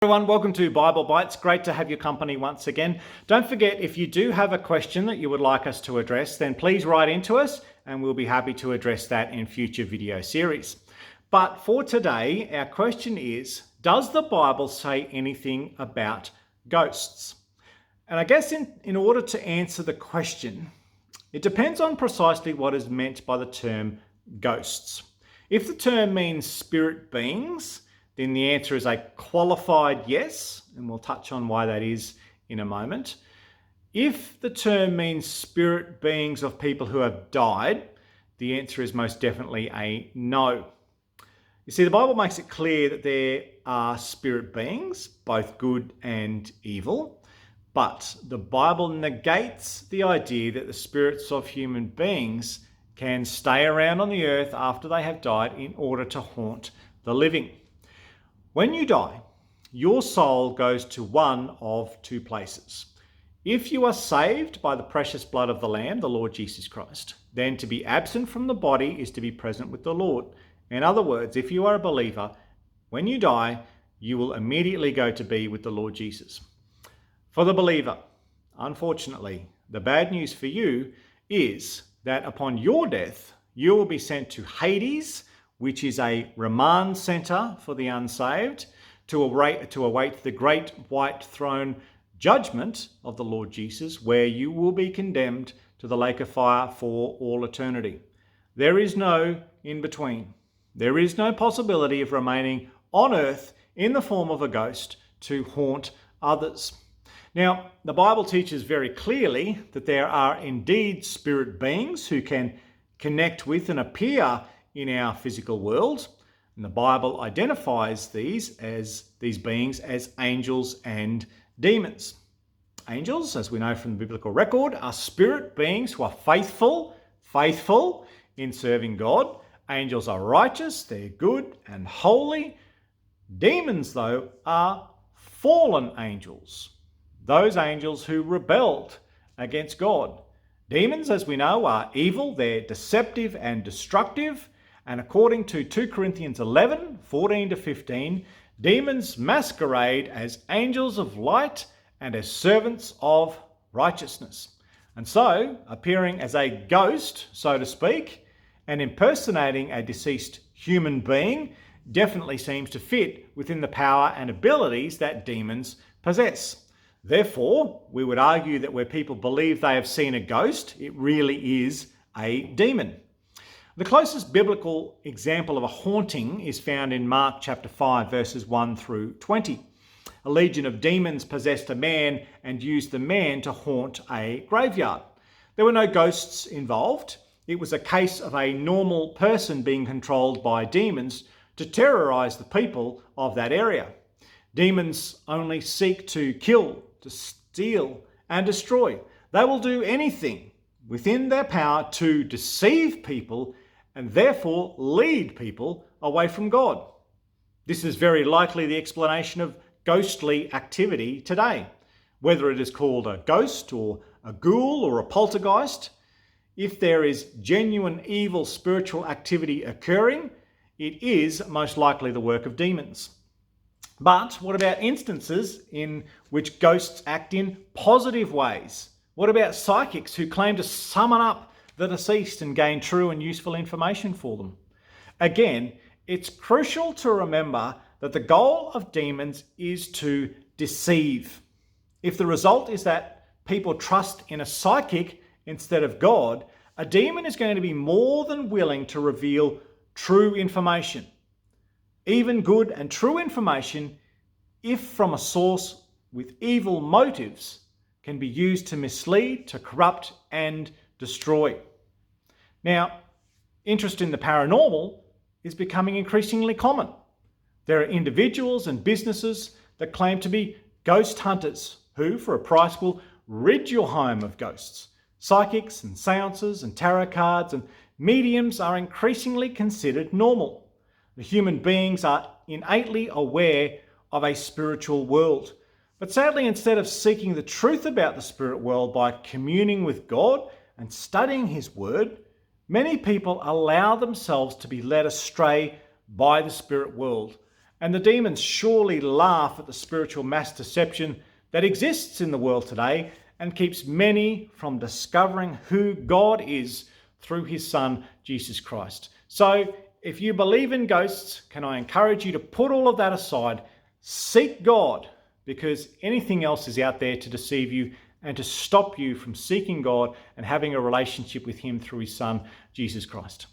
Everyone, welcome to Bible Bites. Great to have your company once again. Don't forget, if you do have a question that you would like us to address, then please write into us and we'll be happy to address that in future video series. But for today, our question is, does the Bible say anything about ghosts? And I guess in order to answer the question, it depends on precisely what is meant by the term ghosts. If the term means spirit beings, then the answer is a qualified yes, and we'll touch on why that is in a moment. If the term means spirit beings of people who have died, the answer is most definitely a no. You see, the Bible makes it clear that there are spirit beings, both good and evil, but the Bible negates the idea that the spirits of human beings can stay around on the earth after they have died in order to haunt the living. When you die, your soul goes to one of two places. If you are saved by the precious blood of the Lamb, the Lord Jesus Christ, then to be absent from the body is to be present with the Lord. In other words, if you are a believer, when you die, you will immediately go to be with the Lord Jesus. For the believer, unfortunately, the bad news for you is that upon your death, you will be sent to Hades, which is a remand centre for the unsaved, to await the great white throne judgment of the Lord Jesus, where you will be condemned to the lake of fire for all eternity. There is no in between. There is no possibility of remaining on earth in the form of a ghost to haunt others. Now, the Bible teaches very clearly that there are indeed spirit beings who can connect with and appear in our physical world, and the Bible identifies these beings as angels and demons. Angels, as we know from the biblical record, are spirit beings who are faithful in serving God. Angels are righteous, they're good and holy. Demons, though, are fallen angels, those angels who rebelled against God. Demons, as we know, are evil, they're deceptive and destructive. And according to 2 Corinthians 11, 14 to 15, demons masquerade as angels of light and as servants of righteousness. And so, appearing as a ghost, so to speak, and impersonating a deceased human being definitely seems to fit within the power and abilities that demons possess. Therefore, we would argue that where people believe they have seen a ghost, it really is a demon. The closest biblical example of a haunting is found in Mark chapter 5, verses 1 through 20. A legion of demons possessed a man and used the man to haunt a graveyard. There were no ghosts involved. It was a case of a normal person being controlled by demons to terrorize the people of that area. Demons only seek to kill, to steal, and destroy. They will do anything within their power to deceive people and therefore lead people away from God. This is very likely the explanation of ghostly activity today. Whether it is called a ghost or a ghoul or a poltergeist, if there is genuine evil spiritual activity occurring, it is most likely the work of demons. But what about instances in which ghosts act in positive ways? What about psychics who claim to summon up the deceased and gain true and useful information for them? Again, it's crucial to remember that the goal of demons is to deceive. If the result is that people trust in a psychic instead of God, a demon is going to be more than willing to reveal true information, even good and true information, if from a source with evil motives, can be used to mislead, to corrupt, and destroy. Now, interest in the paranormal is becoming increasingly common. There are individuals and businesses that claim to be ghost hunters who, for a price, will rid your home of ghosts. Psychics and seances and tarot cards and mediums are increasingly considered normal. The human beings are innately aware of a spiritual world. But sadly, instead of seeking the truth about the spirit world by communing with God and studying His Word, many people allow themselves to be led astray by the spirit world And the demons surely laugh at the spiritual mass deception that exists in the world today and keeps many from discovering who God is through his Son, Jesus Christ. So if you believe in ghosts, can I encourage you to put all of that aside, seek God, because anything else is out there to deceive you and to stop you from seeking God and having a relationship with him through his Son, Jesus Christ.